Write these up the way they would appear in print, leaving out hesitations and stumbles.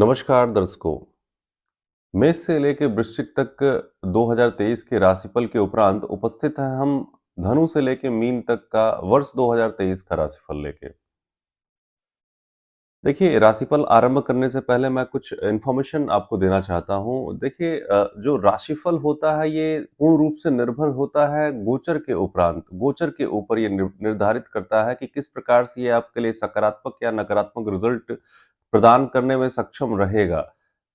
नमस्कार दर्शकों। मेष से लेकर वृश्चिक तक 2023 के राशिफल के उपरांत उपस्थित हैं हम धनु से लेकर मीन तक का वर्ष 2023 का राशिफल लेके। देखिए, राशिफल आरंभ करने से पहले मैं कुछ इन्फॉर्मेशन आपको देना चाहता हूँ। देखिए, जो राशिफल होता है ये पूर्ण रूप से निर्भर होता है गोचर के उपरांत। गोचर के ऊपर ये निर्धारित करता है कि किस प्रकार से ये आपके लिए सकारात्मक या नकारात्मक रिजल्ट प्रदान करने में सक्षम रहेगा।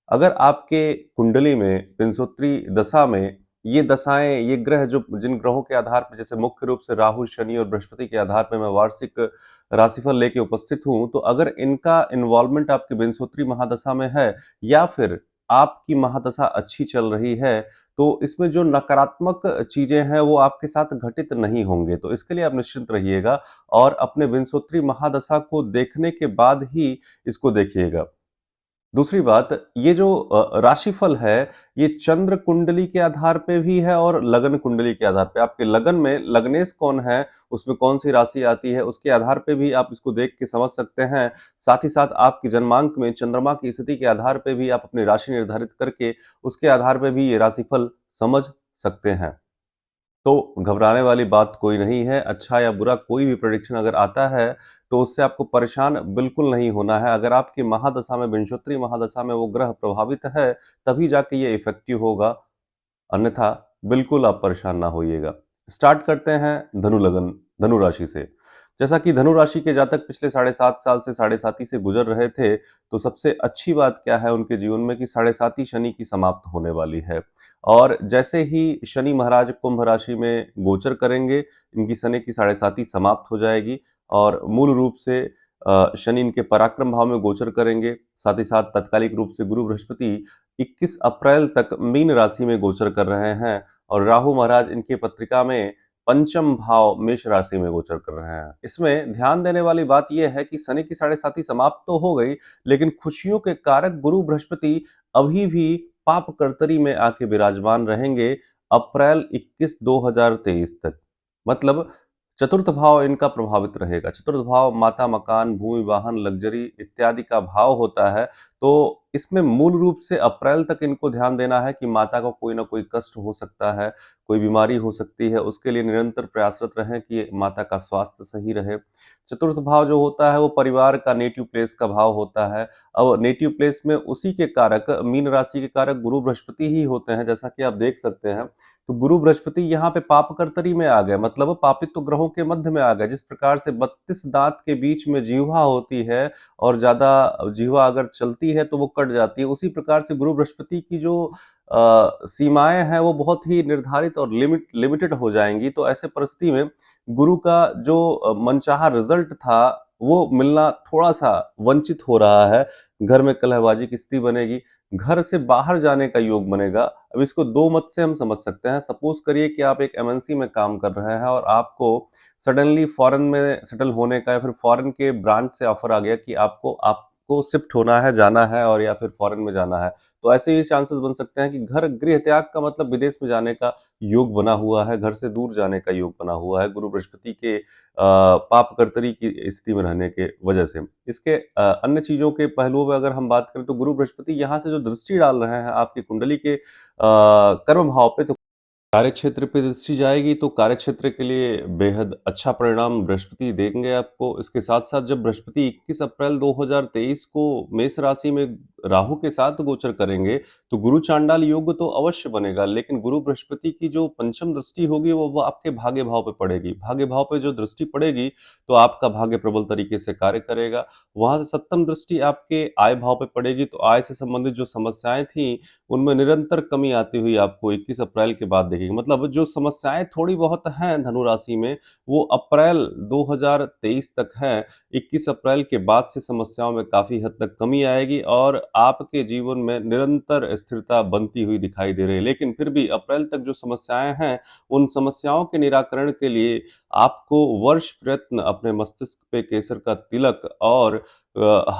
अगर आपके कुंडली में पिंसोत्तरी दशा में ये दशाएँ, ये ग्रह जो जिन ग्रहों के आधार पर जैसे मुख्य रूप से राहु, शनि और बृहस्पति के आधार पे मैं वार्षिक राशिफल लेके उपस्थित हूँ, तो अगर इनका इन्वॉल्वमेंट आपकी विंशोत्तरी महादशा में है या फिर आपकी महादशा अच्छी चल रही है, तो इसमें जो नकारात्मक चीज़ें हैं वो आपके साथ घटित नहीं होंगे। तो इसके लिए आप निश्चिंत रहिएगा और अपने विंशोत्तरी महादशा को देखने के बाद ही इसको देखिएगा। दूसरी बात, ये जो राशिफल है, ये चंद्र कुंडली के आधार पे भी है और लगन कुंडली के आधार पे। आपके लगन में लग्नेश कौन है, उसमें कौन-सी राशि आती है, उसके आधार पे भी आप इसको देख के समझ सकते हैं। साथ ही साथ आपकी जन्मांक में चंद्रमा की स्थिति के आधार पे भी आप अपनी राशि निर्धारित करके, उसके आधार पे भी ये राशिफल समझ सकते हैं। तो घबराने वाली बात कोई नहीं है, अच्छा या बुरा कोई भी प्रेडिक्शन अगर आता है, तो उससे आपको परेशान बिल्कुल नहीं होना है। अगर आपकी महादशा में विंशोत्तरी महादशा में वो ग्रह प्रभावित है, तभी जाके ये इफ़ेक्टिव होगा, अन्यथा बिल्कुल आप परेशान ना होइएगा। स्टार्ट करते हैं धनु राशि से। जैसा कि धनु राशि के जातक पिछले साढ़े 7 साल से साढ़े साती से गुजर रहे थे, तो सबसे अच्छी बात क्या है उनके जीवन में कि साढ़े साती शनि की समाप्त होने वाली है। और जैसे ही शनि महाराज कुंभ राशि में गोचर करेंगे, इनकी शनि की साढ़े साती समाप्त हो जाएगी और मूल रूप से शनि इनके पराक्रम भाव में गोचर करेंगे। साथ ही साथ तात्कालिक रूप से गुरु बृहस्पति 21 अप्रैल तक मीन राशि में गोचर कर रहे हैं और राहु महाराज इनकी पत्रिका में पंचम भाव मेष राशि में गोचर कर रहे हैं। इसमें ध्यान देने वाली बात यह है कि शनि की साढ़े साती समाप्त तो हो गई, लेकिन खुशियों के कारक गुरु बृहस्पति अभी भी पाप कर्तरी में आके विराजमान रहेंगे अप्रैल 21 2023 तक। मतलब चतुर्थ भाव इनका प्रभावित रहेगा। चतुर्थ भाव माता, मकान, भूमि, वाहन, लग्जरी इत्यादि का भाव होता है। तो इसमें मूल रूप से अप्रैल तक इनको ध्यान देना है कि माता को कोई ना कोई कष्ट हो सकता है, कोई बीमारी हो सकती है, उसके लिए निरंतर प्रयासरत रहें कि माता का स्वास्थ्य सही रहे। चतुर्थ भाव जो होता है वो परिवार का नेटिव प्लेस का भाव होता है। अब नेटिव प्लेस में उसी के कारक मीन राशि के कारक गुरु बृहस्पति ही होते हैं, जैसा कि आप देख सकते हैं। तो गुरु बृहस्पति यहाँ पे पाप कर्तरी में आ गए, मतलब पापित्व ग्रहों के मध्य में आ गए। जिस प्रकार से 32 दांत के बीच में जिह्वा होती है और ज्यादा जिह्वा अगर चलती है तो वो कट जाती है, उसी प्रकार से गुरु बृहस्पति की जो सीमाएं हैं वो बहुत ही निर्धारित और लिमिटेड हो जाएंगी। तो ऐसे परिस्थिति में गुरु का जो मनचाहा रिजल्ट था वो मिलना थोड़ा सा वंचित हो रहा है। घर में कलहबाजी की स्थिति बनेगी, घर से बाहर जाने का योग बनेगा। अब इसको दो मत से हम समझ सकते हैं। सपोज करिए कि आप एक एमएनसी में काम कर रहे हैं और आपको सडनली फॉरेन में सेटल होने का या फिर फॉरेन के ब्रांच से ऑफर आ गया कि आपको शिफ्ट होना है, जाना है और या फिर फॉरेन में जाना है। तो ऐसे ही चांसेस बन सकते हैं कि घर गृह त्याग का मतलब विदेश में जाने का योग बना हुआ है, घर से दूर जाने का योग बना हुआ है गुरु बृहस्पति के पाप कर्तरी की स्थिति में रहने के वजह से। इसके अन्य चीजों के पहलुओं में अगर हम बात करें तो गुरु बृहस्पति यहाँ से जो दृष्टि डाल रहे हैं आपकी कुंडली के कर्म भाव पे, तो कार्यक्षेत्र पे दृष्टि जाएगी तो कार्यक्षेत्र के लिए बेहद अच्छा परिणाम बृहस्पति देंगे आपको। इसके साथ-साथ जब बृहस्पति 21 अप्रैल 2023 को मेष राशि में राहु के साथ गोचर करेंगे, तो गुरु चांडाल योग तो अवश्य बनेगा, लेकिन गुरु बृहस्पति की जो पंचम दृष्टि होगी वो आपके भाग्य भाव पे पड़ेगी। भाग्य भाव पे जो दृष्टि पड़ेगी, तो आपका भाग्य प्रबल तरीके से कार्य करेगा। वहाँ से सप्तम दृष्टि आपके आय भाव पे पड़ेगी, तो आय से संबंधित जो समस्याएँ थी उनमें निरंतर कमी आती हुई आपको 21 अप्रैल के बाद दिखेगी। मतलब जो समस्याएँ थोड़ी बहुत हैं धनु राशि में, वो अप्रैल 2023 तक हैं। 21 अप्रैल के बाद से समस्याओं में काफ़ी हद तक कमी आएगी और आपके जीवन में निरंतर स्थिरता बनती हुई दिखाई दे रही है। लेकिन फिर भी अप्रैल तक जो समस्याएँ हैं, उन समस्याओं के निराकरण के लिए आपको वर्ष प्रयत्न अपने मस्तिष्क पे केसर का तिलक और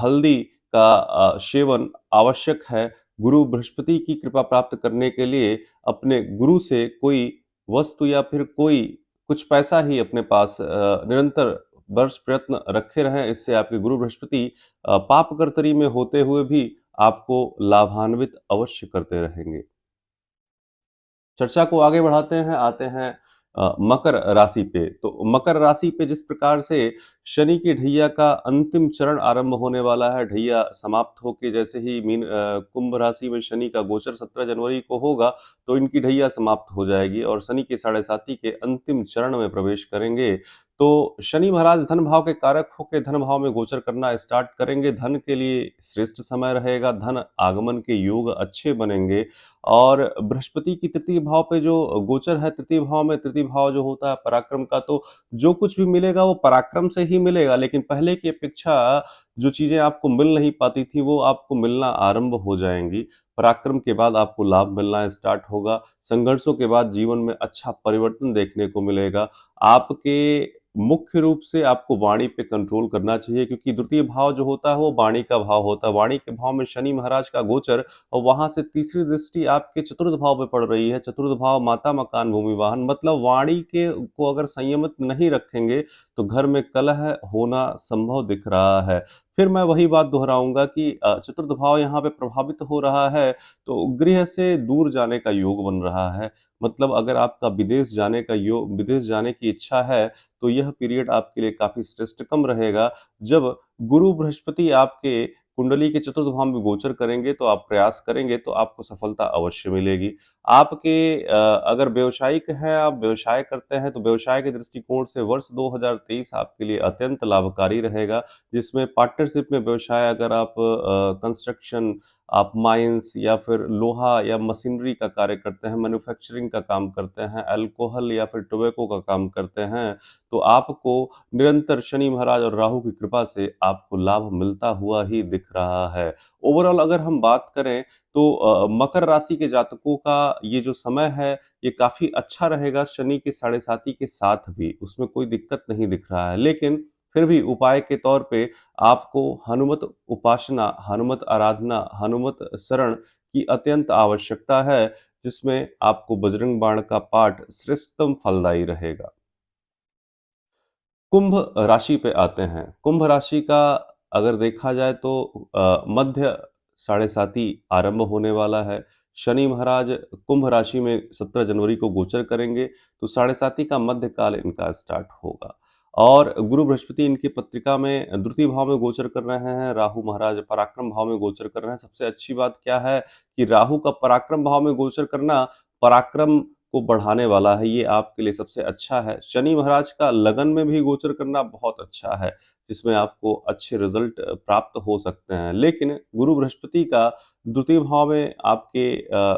हल्दी का सेवन आवश्यक है। गुरु बृहस्पति की कृपा प्राप्त करने के लिए अपने गुरु से कोई वस्तु या फिर कोई कुछ पैसा ही अपने पास निरंतर वर्ष प्रयत्न रखे रहें। इससे आपके गुरु बृहस्पति पाप कर्तरी में होते हुए भी आपको लाभान्वित अवश्य करते रहेंगे। चर्चा को आगे बढ़ाते हैं, आते हैं मकर राशि पे। तो मकर राशि पे जिस प्रकार से शनि की ढैया का अंतिम चरण आरंभ होने वाला है, ढैया समाप्त होके जैसे ही कुंभ राशि में शनि का गोचर 17 जनवरी को होगा, तो इनकी ढैया समाप्त हो जाएगी और शनि के साढ़े साती के अंतिम चरण में प्रवेश करेंगे। तो शनि महाराज धन भाव के कारक होके धन भाव में गोचर करना स्टार्ट करेंगे। धन के लिए श्रेष्ठ समय रहेगा, धन आगमन के योग अच्छे बनेंगे और बृहस्पति की तृतीय भाव पे जो गोचर है, तृतीय भाव में, तृतीय भाव जो होता है पराक्रम का, तो जो कुछ भी मिलेगा वो पराक्रम से ही मिलेगा, लेकिन पहले की अपेक्षा जो चीजें आपको मिल नहीं पाती थी वो आपको मिलना आरंभ हो जाएंगी। पराक्रम के बाद आपको लाभ मिलना स्टार्ट होगा। संघर्षों के बाद जीवन में अच्छा परिवर्तन देखने को मिलेगा। आपके मुख्य रूप से आपको वाणी पे कंट्रोल करना चाहिए, क्योंकि द्वितीय भाव जो होता है वो वाणी का भाव होता है। वाणी के भाव में शनि महाराज का गोचर और वहां से तीसरी दृष्टि आपके चतुर्थ भाव पे पड़ रही है। चतुर्थ भाव माता, मकान, भूमि, वाहन, मतलब वाणी के को अगर संयमित नहीं रखेंगे तो घर में कलह होना संभव दिख रहा है। फिर मैं वही बात दोहराऊंगा कि चतुर्थ भाव यहाँ पे प्रभावित हो रहा है, तो गृह से दूर जाने का योग बन रहा है। मतलब अगर आपका विदेश जाने का योग, विदेश जाने की इच्छा है, तो यह पीरियड आपके लिए काफी श्रेष्ठतम रहेगा। जब गुरु बृहस्पति आपके कुंडली के चतुर्थ भाव में गोचर करेंगे तो आप प्रयास करेंगे तो आपको सफलता अवश्य मिलेगी। आपके अगर व्यावसायिक हैं, आप व्यवसाय करते हैं, तो व्यवसाय के दृष्टिकोण से वर्ष 2023 आपके लिए अत्यंत लाभकारी रहेगा, जिसमें पार्टनरशिप में व्यवसाय, अगर आप कंस्ट्रक्शन, आप माइंस या फिर लोहा या मशीनरी का कार्य करते हैं, मैन्युफैक्चरिंग का काम करते हैं, अल्कोहल या फिर टोबैको का काम करते हैं, तो आपको निरंतर शनि महाराज और राहु की कृपा से आपको लाभ मिलता हुआ ही दिख रहा है। ओवरऑल अगर हम बात करें तो मकर राशि के जातकों का ये जो समय है ये काफी अच्छा रहेगा। शनि के साढ़े साती के साथ भी उसमें कोई दिक्कत नहीं दिख रहा है, लेकिन फिर भी उपाय के तौर पे आपको हनुमत उपासना, हनुमत आराधना, हनुमत शरण की अत्यंत आवश्यकता है, जिसमें आपको बजरंग बाण का पाठ श्रेष्ठतम फलदायी रहेगा। कुंभ राशि पे आते हैं। कुंभ राशि का अगर देखा जाए तो मध्य साढ़े साती आरंभ होने वाला है। शनि महाराज कुंभ राशि में 17 जनवरी को गोचर करेंगे, तो साढ़े साती का मध्य काल इनका स्टार्ट होगा। और गुरु बृहस्पति इनकी पत्रिका में द्वितीय भाव में गोचर कर रहे हैं, राहु महाराज पराक्रम भाव में गोचर कर रहे हैं। सबसे अच्छी बात क्या है कि राहु का पराक्रम भाव में गोचर करना पराक्रम को बढ़ाने वाला है, ये आपके लिए सबसे अच्छा है। शनि महाराज का लगन में भी गोचर करना बहुत अच्छा है, जिसमें आपको अच्छे रिजल्ट प्राप्त हो सकते हैं। लेकिन गुरु बृहस्पति का द्वितीय भाव में आपके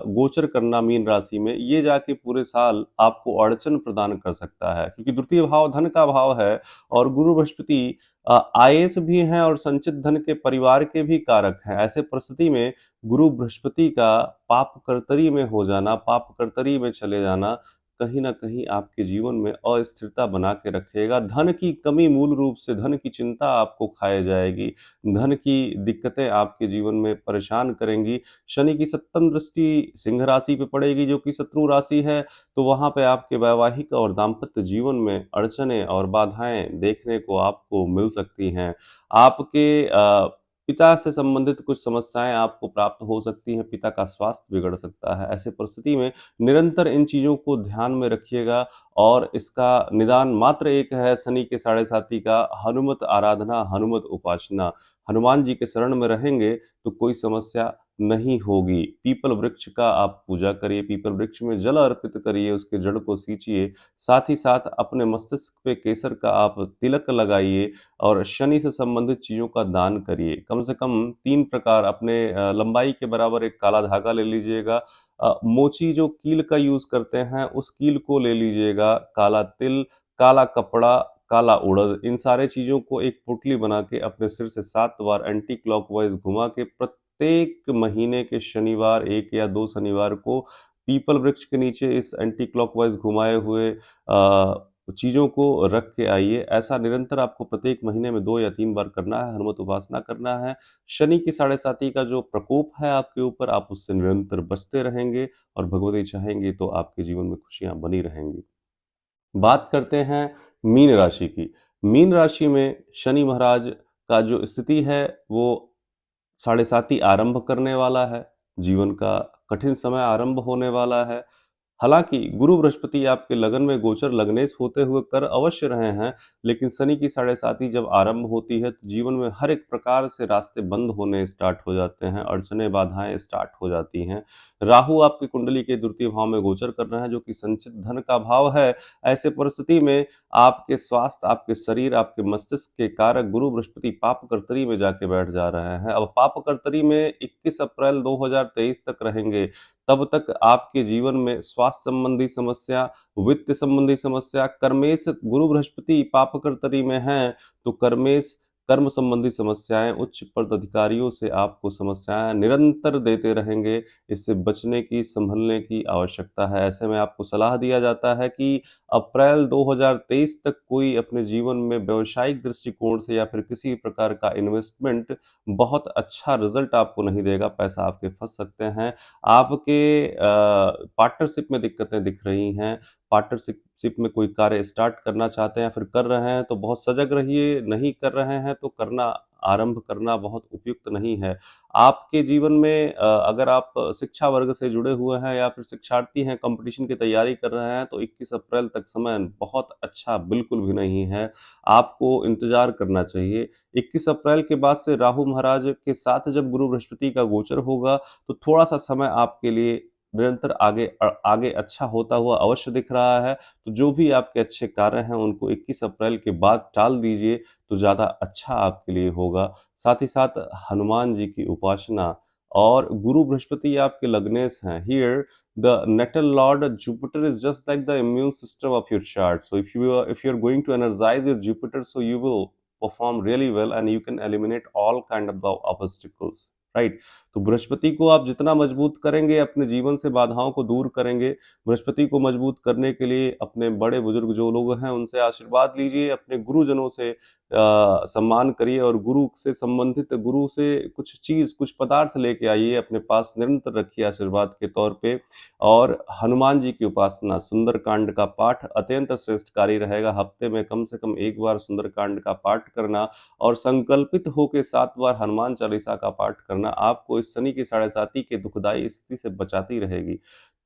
गोचर करना मीन राशि में, ये जाके पूरे साल आपको अड़चन प्रदान कर सकता है, क्योंकि द्वितीय भाव धन का भाव है और गुरु बृहस्पति आईएएस भी हैं और संचित धन के परिवार के भी कारक हैं। ऐसे परिस्थिति में गुरु बृहस्पति का पाप कर्तरी में हो जाना, पाप कर्तरी में चले जाना, कहीं न कहीं आपके जीवन में अस्थिरता बना के रखेगा। धन की कमी, मूल रूप से धन की चिंता आपको खाए जाएगी। धन की दिक्कतें आपके जीवन में परेशान करेंगी। शनि की सप्तम दृष्टि सिंह राशि पे पड़ेगी, जो कि शत्रु राशि है, तो वहाँ पे आपके वैवाहिक और दाम्पत्य जीवन में अड़चनें और बाधाएँ देखने को आपको मिल सकती हैं। आपके पिता से संबंधित कुछ समस्याएँ आपको प्राप्त हो सकती हैं, पिता का स्वास्थ्य बिगड़ सकता है। ऐसे परिस्थिति में निरंतर इन चीज़ों को ध्यान में रखिएगा और इसका निदान मात्र एक है, शनि के साढ़े साती का हनुमत आराधना, हनुमत उपासना। हनुमान जी के शरण में रहेंगे तो कोई समस्या नहीं होगी। पीपल वृक्ष का आप पूजा करिए, पीपल वृक्ष में जल अर्पित करिए, उसके जड़ को सींचिए। साथ ही साथ अपने मस्तिष्क पे केसर का आप तिलक लगाइए और शनि से संबंधित चीज़ों का दान करिए। कम से कम 3 प्रकार अपने लंबाई के बराबर एक काला धागा ले लीजिएगा। मोची जो कील का यूज़ करते हैं, उस कील को ले लीजिएगा, काला तिल, काला कपड़ा, काला उड़द, इन सारे चीज़ों को एक पुटली बना के अपने सिर से 7 बार एंटी क्लॉकवाइज़ घुमा के प्रत्येक महीने के शनिवार, 1 या 2 शनिवार को पीपल वृक्ष के नीचे इस एंटी क्लॉकवाइज़ घुमाए हुए चीज़ों को रख के आइए। ऐसा निरंतर आपको प्रत्येक महीने में 2 या 3 बार करना है, हनुमत उपासना करना है। शनि की साढ़े साती का जो प्रकोप है आपके ऊपर, आप उससे निरंतर बचते रहेंगे और भगवती चाहेंगी तो आपके जीवन में खुशियाँ बनी रहेंगी। बात करते हैं मीन राशि की। मीन राशि में शनि महाराज का जो स्थिति है वो साढ़े साथी आरंभ करने वाला है, जीवन का कठिन समय आरंभ होने वाला है। हालाँकि गुरु बृहस्पति आपके लगन में गोचर लग्नेश होते हुए कर अवश्य रहे हैं, लेकिन शनि की साढ़े साती जब आरंभ होती है, तो जीवन में हर एक प्रकार से रास्ते बंद होने स्टार्ट हो जाते हैं, अड़चनें, बाधाएँ स्टार्ट हो जाती हैं। राहु आपकी कुंडली के द्वितीय भाव में गोचर कर रहे हैं, जो कि संचित धन का भाव है। ऐसे परिस्थिति में आपके स्वास्थ्य, आपके शरीर, आपके मस्तिष्क के कारक गुरु बृहस्पति पापकर्तरी में जाके बैठ जा रहे हैं। अब पापकर्तरी में 21 अप्रैल 2023 तक रहेंगे। तब तक आपके जीवन में स्वास्थ्य संबंधी समस्या, वित्त संबंधी समस्या, कर्मेश गुरु बृहस्पति पापकर्तरी में हैं, तो कर्मेश कर्म संबंधी समस्याएँ, उच्च पदाधिकारियों से आपको समस्याएँ निरंतर देते रहेंगे। इससे बचने की, सँभलने की आवश्यकता है। ऐसे में आपको सलाह दिया जाता है कि अप्रैल 2023 तक कोई अपने जीवन में व्यावसायिक दृष्टिकोण से या फिर किसी प्रकार का इन्वेस्टमेंट बहुत अच्छा रिज़ल्ट आपको नहीं देगा, पैसा आपके फँस सकते हैं। आपके पार्टनरशिप में दिक्कतें दिख रही हैं, पार्टनरशिप में कोई कार्य स्टार्ट करना चाहते हैं या फिर कर रहे हैं, तो बहुत सजग रहिए, नहीं कर रहे हैं तो करना आरंभ करना बहुत उपयुक्त नहीं है। आपके जीवन में अगर आप शिक्षा वर्ग से जुड़े हुए हैं या फिर शिक्षार्थी हैं, कॉम्पिटिशन की तैयारी कर रहे हैं, तो 21 अप्रैल तक समय बहुत अच्छा बिल्कुल भी नहीं है। आपको इंतज़ार करना चाहिए। 21 अप्रैल के बाद से राहु महाराज के साथ जब गुरु बृहस्पति का गोचर होगा, तो थोड़ा-सा समय आपके लिए निरंतर आगे अच्छा होता हुआ अवश्य दिख रहा है। तो जो भी आपके अच्छे कार्य हैं, उनको 21 अप्रैल के बाद टाल दीजिए, तो ज़्यादा अच्छा आपके लिए होगा। साथ ही साथ हनुमान जी की उपासना और गुरु बृहस्पति आपके लग्नेश हैं। Here the natal lord Jupiter is just like the immune system of your chart. So if you're going to energize your Jupiter, so you will perform really well and you can eliminate all kind of the obstacles. Right. तो बृहस्पति को आप जितना मजबूत करेंगे, अपने जीवन से बाधाओं को दूर करेंगे। बृहस्पति को मजबूत करने के लिए अपने बड़े बुजुर्ग जो लोग हैं, उनसे आशीर्वाद लीजिए, अपने गुरुजनों से सम्मान करिए और गुरु से संबंधित, गुरु से कुछ चीज़, कुछ पदार्थ लेके आइए, अपने पास निरंतर रखिए आशीर्वाद के तौर पे। और हनुमान जी की उपासना, सुंदरकांड का पाठ अत्यंत श्रेष्ठकारी रहेगा। हफ्ते में कम से कम 1 बार सुंदरकांड का पाठ करना और संकल्पित होके 7 बार हनुमान चालीसा का पाठ करना आपको इस शनि की साढ़े साती के दुखदाई स्थिति से बचाती रहेगी।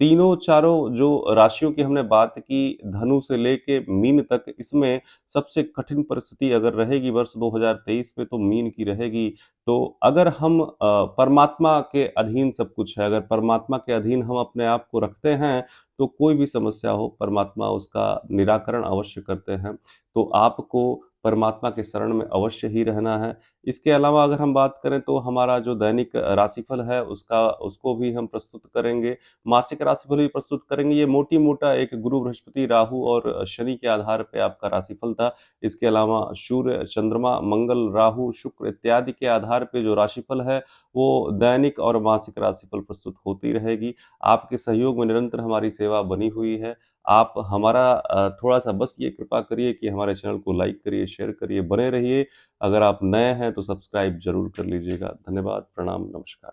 तीनों चारों जो राशियों की हमने बात की, धनु से लेके मीन तक, इसमें सबसे कठिन परिस्थिति अगर रहेगी वर्ष 2023 में, तो मीन की रहेगी। तो अगर हम परमात्मा के अधीन सब कुछ है, अगर परमात्मा के अधीन हम अपने आप को रखते हैं, तो कोई भी समस्या हो, परमात्मा उसका निराकरण अवश्य करते हैं। तो आपको परमात्मा के शरण में अवश्य ही रहना है। इसके अलावा अगर हम बात करें, तो हमारा जो दैनिक राशिफल है, उसको भी हम प्रस्तुत करेंगे। मासिक राशिफल भी प्रस्तुत करेंगे। ये मोटी-मोटा एक गुरु, बृहस्पति, राहु और शनि के आधार पे आपका राशिफल था। इसके अलावा सूर्य, चंद्रमा, मंगल, राहु, शुक्र इत्यादि के आधार पे जो राशिफल है, वो दैनिक और मासिक राशिफल प्रस्तुत होती रहेगी। आपके सहयोग में निरंतर हमारी सेवा बनी हुई है। आप हमारा थोड़ा-सा बस ये कृपा करिए कि हमारे चैनल को लाइक करिए, शेयर करिए, बने रहिए। अगर आप नए हैं तो सब्सक्राइब ज़रूर कर लीजिएगा। धन्यवाद, प्रणाम, नमस्कार।